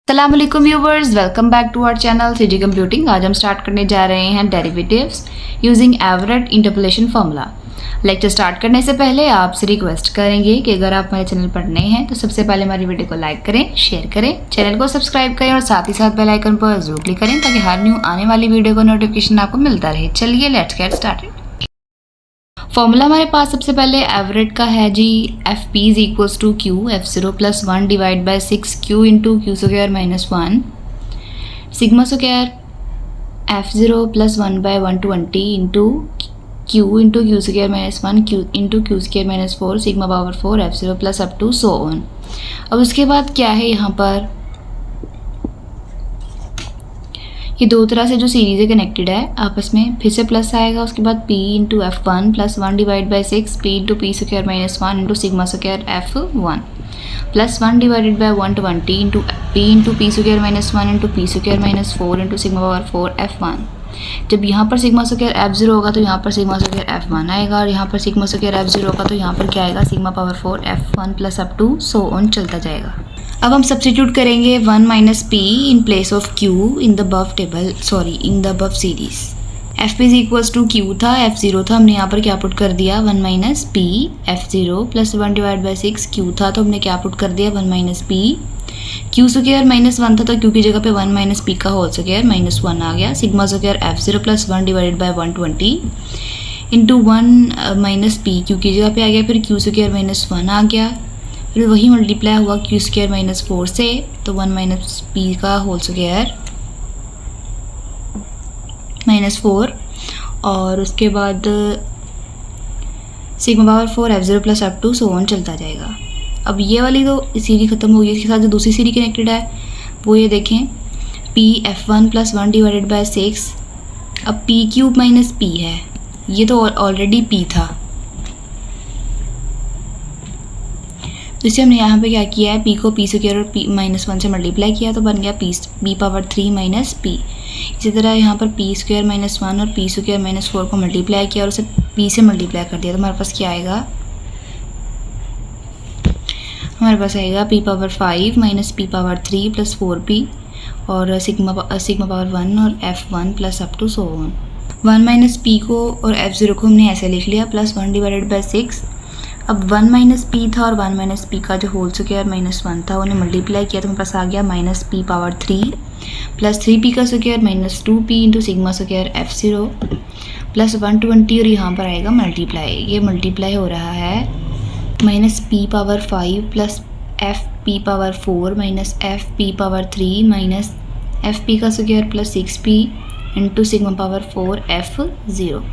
अस्सलाम वालेकुम viewers, welcome back to our channel CG computing. आज हम स्टार्ट करने जा रहे हैं derivatives using Everett interpolation formula. Lecture start करने से पहले आपसे रिक्वेस्ट करेंगे कि अगर आप हमारे चैनल पर नए हैं तो सबसे पहले हमारी वीडियो को लाइक करें, शेयर करें, चैनल को सब्सक्राइब करें और साथ ही साथ बेल आइकन पर जरूर क्लिक करें ताकि हर न्यू आने वाली वीडियो का नोटिफिकेशन आपको मिलता रहे। चलिए लेट्स गेट स्टार्टेड। फॉर्मूला हमारे पास सबसे पहले एवरेट का है जी, F P is equals to Q F zero plus one divide by six Q into Q square minus one sigma square F zero plus one by 120 into Q square minus one Q into Q square minus four sigma power four F zero plus up to so on. अब उसके बाद क्या है यहाँ पर, ये दो तरह से जो सीरीज है कनेक्टेड है आपस में, फिर से प्लस आएगा, उसके बाद p into F one plus one divide by six P into P square minus one into sigma square F one plus one divided by 120 into P square minus one into P square minus four into sigma power four F one. जब यहाँ पर sigma square F zero होगा तो यहाँ पर sigma square F one आएगा, और यहाँ पर सिग्मा स्क्वायर एफ जीरो होगा तो यहाँ पर क्या आएगा, sigma power four F one plus up to so on चलता जाएगा। अब हम सब्स्टिट्यूट करेंगे one minus P in place of Q in the above table, in the above series. F P is equals to Q था, F zero था, हमने यहाँ पर क्या पुट कर दिया, one minus P F zero plus one divide by six Q था तो हमने क्या पुट कर दिया, one minus P Q square minus one था तो क्यू की जगह पे वन माइनस पी का होल स्क्वायर माइनस वन आ गया, sigma square F zero plus one divided by 120 into one minus P Q की जगह पे आ गया, फिर क्यू स्क्वायर माइनस वन आ गया, फिर वही मल्टीप्लाई हुआ क्यू स्क्वायर माइनस फोर से तो वन माइनस पी का होल स्क्वायर माइनस फोर, और उसके बाद sigma power four F zero plus up to so on चलता जाएगा। अब ये वाली तो सीरीज खत्म हो गई, इसके साथ जो दूसरी सीरीज कनेक्टेड है वो ये देखें, P F one plus one divided by six. अब पी क्यूब माइनस पी है, ये तो ऑलरेडी पी था, तो इसे हमने यहाँ पे क्या किया है, पी को पी स्क्वायर और पी माइनस वन से मल्टीप्लाई किया तो बन गया P power three minus P. इसी तरह यहाँ पर पी स्क्वायर माइनस वन और पी स्क्वायर माइनस फोर को मल्टीप्लाई किया और उसे पी से मल्टीप्लाई कर दिया तो हमारे पास क्या आएगा, हमारे पास आएगा P power five minus P power three plus four P और सिग्मा पावर वन और F one plus up to so on. One minus P को और एफ जीरो को हमने ऐसे लिख लिया, plus one divided by six. अब वन माइनस पी था और वन माइनस पी का जो होल स्क्वायर माइनस वन था उन्हें मल्टीप्लाई किया तो हमारे पास आ गया minus P power three plus three P का square minus two P into sigma square F zero plus 120 और यहाँ पर आएगा मल्टीप्लाई, ये मल्टीप्लाई हो रहा है minus P power five plus F P power four minus F P power three minus F P का square plus six P into sigma power four F zero.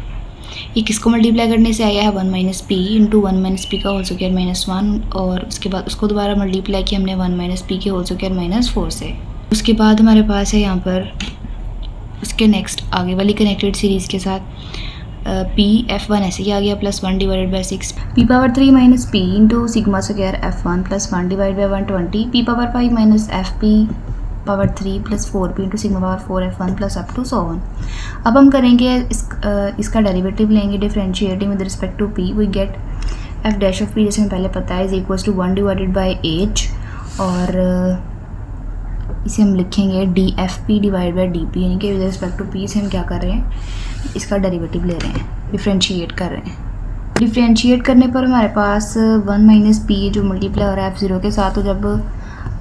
ये किसको मल्टीप्लाई करने से आया है, one minus P into one minus P का whole square minus one, और उसके बाद उसको दोबारा मल्टीप्लाई किया हमने वन माइनस पी के होल स्क्वायर माइनस फोर से। उसके बाद हमारे पास है यहाँ पर उसके नेक्स्ट आगे वाली कनेक्टेड सीरीज़ के साथ पी एफ वन ऐसे ही आ गया, plus one divided by six P power three minus P into sigma square F one plus one divide by 120 P power five minus F P power three plus four P into sigma power four F one plus up to so on. अब हम करेंगे इसका derivative लेंगे differentiating with respect to P, we get F dash of P जैसे हमें पहले पता है is equals to one divided by H, और इसे हम लिखेंगे D F P divide by D P, यानी कि विद रिस्पेक्ट टू पी से हम क्या कर रहे हैं, इसका डेरिवेटिव ले रहे हैं, डिफरेंशिएट कर रहे हैं। डिफरेंशिएट करने पर हमारे पास वन माइनस पी जो मल्टीप्लाई हो रहा है एफ ज़ीरो के साथ, तो जब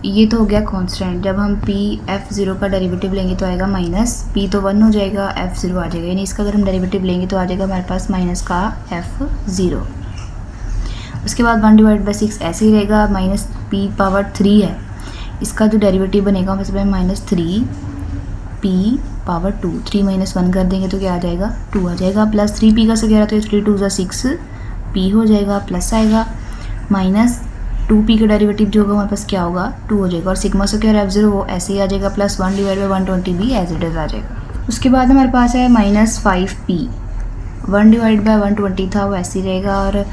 ये तो हो गया कांस्टेंट, जब हम पी एफ ज़ीरो का डेरिवेटिव लेंगे तो आएगा माइनस पी तो वन हो जाएगा, एफ ज़ीरो आ जाएगा, यानी इसका अगर हम डेरिवेटिव लेंगे तो आ जाएगा हमारे पास माइनस का एफ ज़ीरो। उसके बाद वन डिवाइड बाई सिक्स ऐसे ही रहेगा, माइनस पी पावर थ्री है, इसका जो डेरिवेटिव बनेगा उसमें minus three P power two, three minus one कर देंगे तो क्या आ जाएगा, टू आ जाएगा, प्लस थ्री पी का स्क्वायर तो थ्री टू ज़ा सिक्स पी हो जाएगा, प्लस आएगा माइनस टू पी का डेरिवेटिव जो होगा हमारे पास क्या होगा, टू हो जाएगा, और सिग्मा स्क्वायर एफ जीरो वो ऐसे ही आ जाएगा, प्लस वन डिवाइड बाई 120 भी एज इट इज आ जाएगा। उसके बाद हमारे पास है minus five P, one divide by 120 था वो ऐसे ही रहेगा, और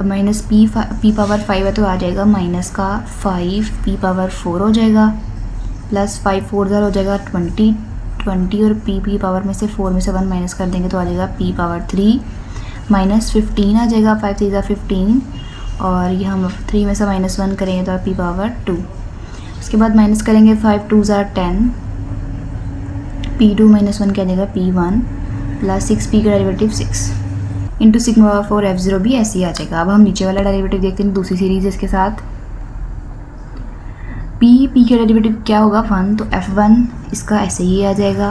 माइनस पी पावर फाइव है तो आ जाएगा माइनस का फाइव पी पावर फोर हो जाएगा, प्लस फाइव फोर ज़र हो जाएगा 20 और पी पावर में से फोर में से वन माइनस कर देंगे तो आ जाएगा पी पावर थ्री माइनस 15 आ जाएगा, फाइव थ्री ज़ा 15, और ये हम थ्री में से माइनस वन करेंगे तो पी पावर टू। उसके बाद माइनस करेंगे 5 2 ज़ार 10, P2 माइनस 1 क्या आ जाएगा P1 प्लस 6P का derivative 6 into sigma power 4 F0 भी ऐसे ही आ जाएगा। अब हम नीचे वाला डेरिवेटिव देखते हैं दूसरी सीरीज इसके साथ। P का डेरिवेटिव क्या होगा 1, तो F1 इसका ऐसे ही आ जाएगा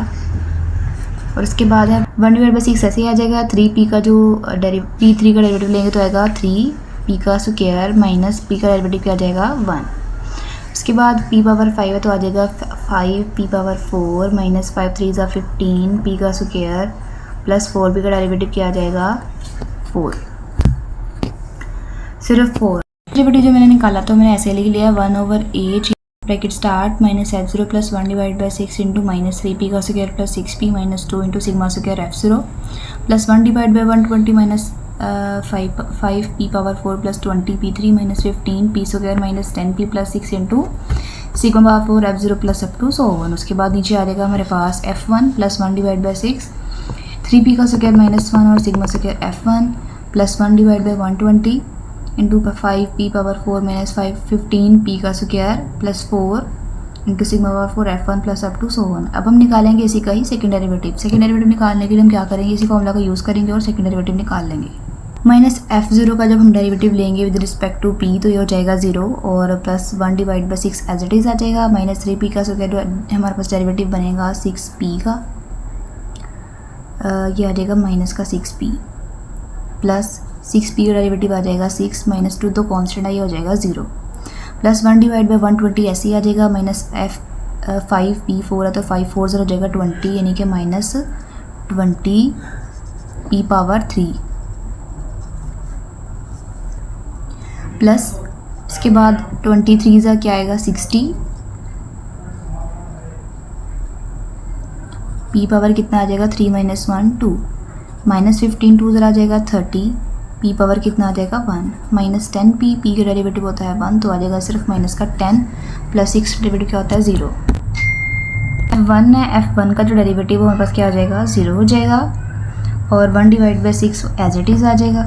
और उसके बाद है 1/6 ऐसे ही आ जाएगा। 3P का जो P3 का डेरिवेटिव लेंगे तो आएगा 3P का स्क्वायर माइनस P का डेरिवेटिव क्या आ जाएगा 1। उसके बाद P पावर 5 है तो आ जाएगा 5P पावर 4 माइनस 5 3 ज़ा 15 P का स्क्वायर प्लस 4P का डेरिवेटिव क्या आ जाएगा 4, सिर्फ 4। डेरिवेटिव जो मैंने निकाला तो मैंने ऐसे लिख लिया 1/8 bracket start minus F0 plus 1/6 into minus 3P का square plus 6P minus 2 into sigma square F0 plus 1/120 minus 5P power 4 plus 20P3 minus 15P square minus 10P plus 6 into sigma power 4 F0 plus up to 1। उसके बाद नीचे आ जाएगा हमारे पास F1 plus 1/6 3P का square minus 1 और sigma square F1 plus 1/120 into 5P power 4 minus 15P का square plus 4 into sigma power 4 F1 plus up to 1। अब हम निकालेंगे इसी का ही सेकेंड डेरिवेटिव। सेकेंड डेरिवेटिव निकालने के लिए हम क्या करेंगे, इसी फॉर्मूला का यूज़ करेंगे और सेकेंड डेरिवेटिव निकाल लेंगे। माइनस F0 का जब हम डेरिवेटिव लेंगे विद रिस्पेक्ट टू P तो ये हो जाएगा 0 और प्लस 1/6 एज इट इज़ आ जाएगा। माइनस 3P का स्क्वायर हमारे पास डेरिवेटिव बनेगा 6P का, ये आ जाएगा माइनस का 6P प्लस 6P का डेरिवेटिव आ जाएगा 6 माइनस 2 तो कॉन्स्टेंट है, ये हो जाएगा 0 प्लस 1/120 ऐसे ही आ जाएगा। माइनस 5P 4 है तो 5 4 0 हो जाएगा 20 यानी कि माइनस 20P पावर 3 प्लस इसके बाद 23 ज़ा क्या आएगा 60 P पावर कितना आ जाएगा 3 माइनस 1 2 माइनस 15 2 ज़रा आ जाएगा 30 P पावर कितना आ जाएगा 1 माइनस 10P P का डेरिवेटिव होता है 1 तो आ जाएगा सिर्फ माइनस का 10 प्लस 6 डेरिवेटिव क्या होता है 0। F1 है, F1 का जो डेरिवेटिव हमारे पास क्या आ जाएगा 0 हो जाएगा और 1/6 एज इट इज़ आ जाएगा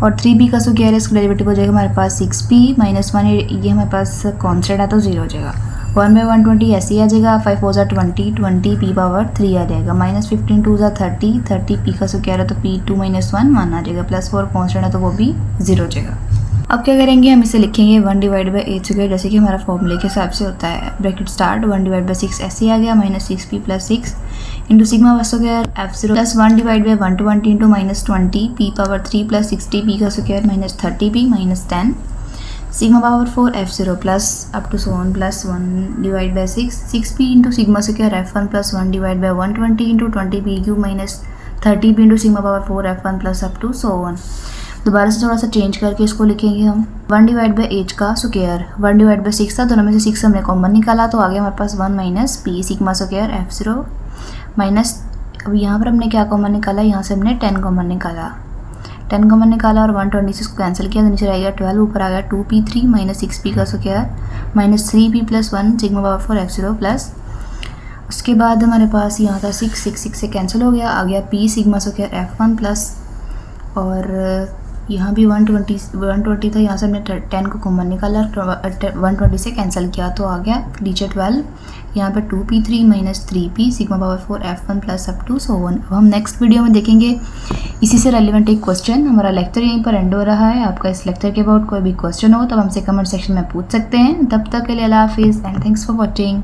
और 3P का स्क्वायर है, इसका डेरिवेटिव हो जाएगा हमारे पास 6P माइनस 1 ये हमारे पास कॉन्स्टेंट है तो 0 हो जाएगा। 1/120 ऐसे ही आ जाएगा 5 4 ज़ा 20 20P पावर 3 आ जाएगा। माइनस 15 2 ज़ा 30 30P का स्क्वायर है तो P2 माइनस 1 1 आ जाएगा प्लस 4 कॉन्स्टेंट है तो वो भी 0 हो जाएगा। अब क्या करेंगे, हम इसे लिखेंगे 1/8 स्क्वायर जैसे कि हमारा फॉर्मूले के हिसाब से होता है। ब्रैकेट स्टार्ट 1/6 ऐसे ही आ गया minus 6P plus 6 into sigma square F0 plus 1/120 into minus 20P power 3 plus 60P का square minus 30P minus 10 sigma power 4 F0 plus up to 1 plus 1/6 6P into sigma square F1 plus 1/120 into 20P cube minus 30P into sigma power 4 F1 plus up to 1। दोबारा से थोड़ा सा change करके इसको लिखेंगे हम 1/8 का स्क्वायर 1/6 था, दोनों में से 6 हमने कॉमन निकाला तो आ गया हमारे पास 1 minus P sigma square F0 minus, अब यहाँ पर हमने क्या कॉमन निकाला, यहाँ से हमने 10 कॉमन निकाला 10 कॉमन निकाला और 120 से इसको कैंसिल किया तो नीचे रह गया 12, ऊपर आ गया 2P3 माइनस 6P का square minus 3P plus 1 sigma power 4 F0 plus उसके बाद हमारे पास यहाँ था 6 से कैंसिल हो गया, आ गया P sigma square F1 plus और यहाँ भी 120 था, यहाँ से हमने 10 को कॉमन निकाला 120 से कैंसिल किया तो आ गया नीचे 12, यहाँ पर 2P3 minus 3P sigma power 4 F1 plus up to 1। अब हम नेक्स्ट वीडियो में देखेंगे इसी से रेलिवेंट एक क्वेश्चन। हमारा लेक्चर यहीं पर एंड हो रहा है। आपका इस लेक्चर के अबाउट कोई भी क्वेश्चन हो तो हमसे कमेंट सेक्शन में पूछ सकते हैं। तब तक के लिए अल्लाह हाफिज़ एंड थैंक्स फॉर वॉचिंग।